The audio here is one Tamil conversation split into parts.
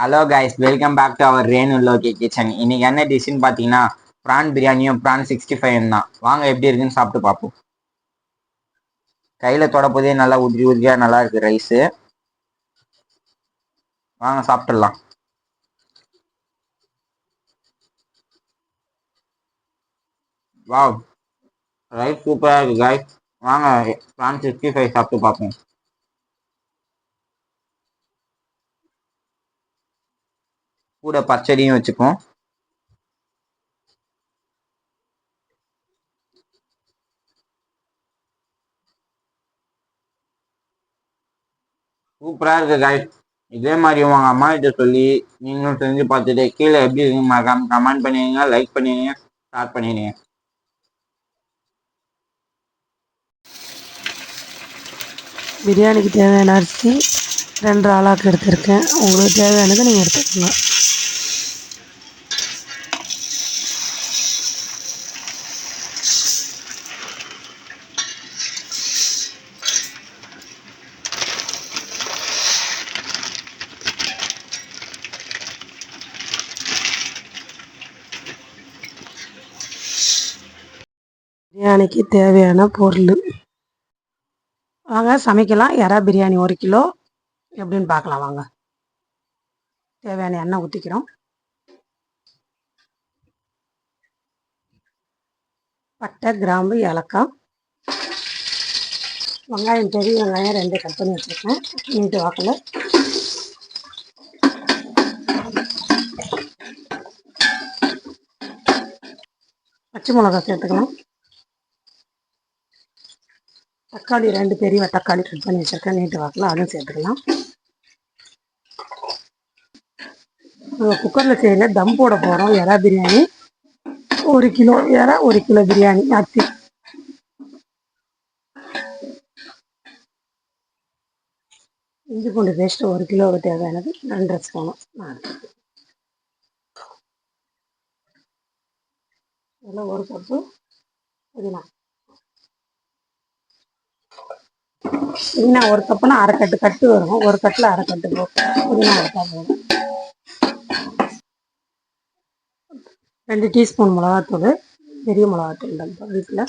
Hello guys, welcome back to our Renu Loki kitchen. இன்னைக்கு என்ன டிஷ்ஷுன்னு பார்த்தீங்கன்னா ப்ரான் பிரியாணியும் ப்ரான் 65 தான். வாங்க எப்படி இருக்குன்னு சாப்பிட்டு பார்ப்போம். கையில் தொடப்போதே நல்லா உதிரி உதிரியாக நல்லா இருக்கு ரைஸு. வாங்க சாப்பிட்டுடலாம். வாவ், ரைஸ் சூப்பராக இருக்கு கைஸ். வாங்க ப்ரான் 65 சாப்பிட்டு பார்ப்போம். கூட பச்சடியும் வச்சுப்போம். சூப்பராக இருக்கு கைஸ். இதே மாதிரி உங்க அம்மா கிட்ட சொல்லி நீங்களும் செஞ்சு பார்த்துட்டு கீழே எப்படி இருக்குன்னு மறக்காம கமெண்ட் பண்ணிடுங்க, லைக் பண்ணிடுங்க, ஷேர் பண்ணிடுங்க. பிரியாணிக்கு தேவையான அரிசி 2 ஆளாக்கு எடுத்திருக்கேன். உங்களுக்கு தேவையானதை நீங்கள் எடுத்துக்கோங்க. பிரியாணிக்கு தேவையான பொருள் வாங்க சமைக்கலாம். எறா பிரியாணி 1 கிலோ எப்படின்னு பார்க்கலாம் வாங்க. தேவையான எண்ணெய் ஊற்றிக்கிறோம். பட்டை, கிராம்பு, ஏலக்காய், வெங்காயம், பெரிய வெங்காயம் 2 கட் பண்ணி வச்சுருக்கேன். நீட்டு வாக்கில் பச்சை மிளகா சேர்த்துக்கலாம். தக்காளி 2 பெரிய தக்காளி கட் பண்ணி வச்சுருக்கேன். நீட்டு வாக்கில் அதுவும் சேர்த்துக்கலாம். குக்கரில் செய்யல, தம் போட போகிறோம். எறா பிரியாணி 1 கிலோ எறா, 1 கிலோ பிரியாணி அரிசி. இஞ்சி பூண்டு பேஸ்ட்டு 1 கிலோவுக்கு தேவையானது 2 ஸ்பூனும் இதில் 1 கப்பு புதினா. புதினா 1 கப்புனா அரை கட்டு வரும். 1 கட்டில் அரை கட்டு புதினா எடுத்தால் போதும். 2 டீஸ்பூன் மிளகாத்தூள், பெரிய மிளகாத்தூள் தான் வீட்டில்.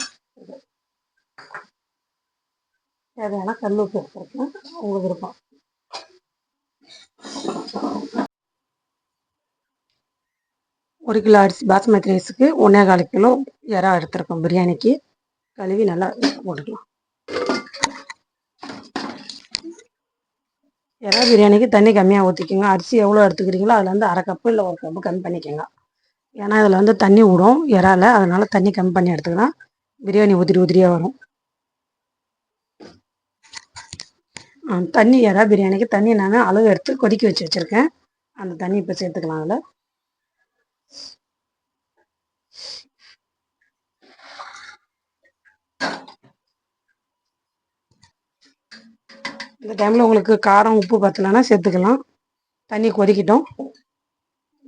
தேவையான கல் உப்பு எடுத்துருக்கேன், உங்கள் விருப்பம். ஒரு கிலோ அரிசி பாஸ்மதி ரைஸுக்கு 1.25 கிலோ எறா எடுத்துருக்கோம். பிரியாணிக்கு கழுவி நல்லா போட்டுக்கலாம். எறா பிரியாணிக்கு தண்ணி கம்மியாக ஊற்றிக்கோங்க. அரிசி எவ்வளோ எடுத்துக்கிறீங்களோ அதில் வந்து அரை கப்பு இல்லை 1 கப்பு கம்மி பண்ணிக்கோங்க. ஏன்னா இதில் வந்து தண்ணி விடும் எறால, அதனால் தண்ணி கம்மி பண்ணி எடுத்துக்கலாம். பிரியாணி உதிரி உதிரியாக வரும். தண்ணி எறா பிரியாணிக்கு தண்ணி நான் அளவு எடுத்து கொதிக்க வச்சு வச்சுருக்கேன். அந்த தண்ணி இப்போ சேர்த்துக்கலாம். அதில் இந்த டைமில் உங்களுக்கு காரம் உப்பு பத்தலைன்னா சேர்த்துக்கலாம். தண்ணி கொதிக்கிட்டோம்.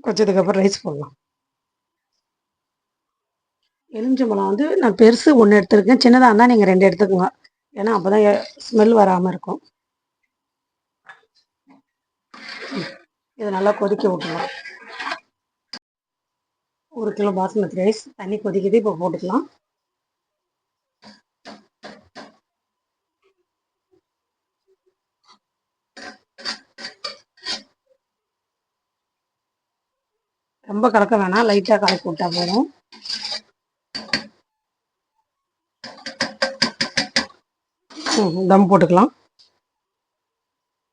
கொச்சதுக்கப்புறம் ரைஸ் போடலாம். எலுமிச்சம்பழம் வந்து நான் பெருசு 1 எடுத்துருக்கேன். சின்னதாக இருந்தால் நீங்கள் 2 எடுத்துக்கோங்க. ஏன்னா அப்போ தான் ஸ்மெல் வராமல் இருக்கும். இதை நல்லா கொதிக்க விட்டுலாம். 1 கிலோ பாஸ்மதி ரைஸ் தண்ணி கொதிக்குது, இப்போ போட்டுக்கலாம். ரொம்ப கலக்க வேணாம், லைட்டாக கலக்கி விட்டால் போதும். தம் போட்டுக்கலாம்.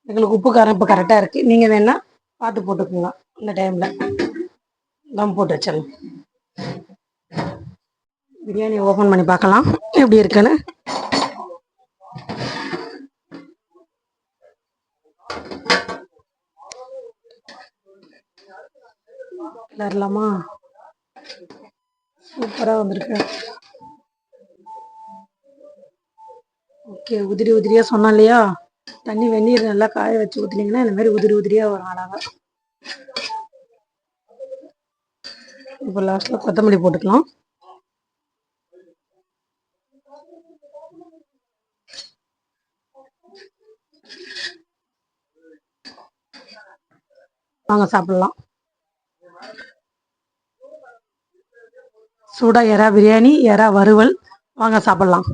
எங்களுக்கு உப்பு காரம் இப்போ கரெக்டாக இருக்குது. நீங்கள் வேணால் பார்த்து போட்டுக்கோங்க. இந்த டைமில் தம் போட்டு வச்சிடலாம். பிரியாணி ஓப்பன் பண்ணி பார்க்கலாம் எப்படி இருக்குன்னு. கிளறலாமா? சூப்பராக வந்திருக்கு. ஓகே, உதிரி உதிரியாக சொன்னோம் இல்லையா, தண்ணி வெந்நீர் நல்லா காய வச்சு ஊற்றினீங்கன்னா இந்த மாதிரி உதிரி உதிரியாக வரும் அழகாக. இப்போ லாஸ்ட்டில் கொத்தமல்லி போட்டுக்கலாம். வாங்க சாப்பிட்லாம். சூடாக எறா பிரியாணி, எறா வறுவல், வாங்க சாப்பிட்லாம்.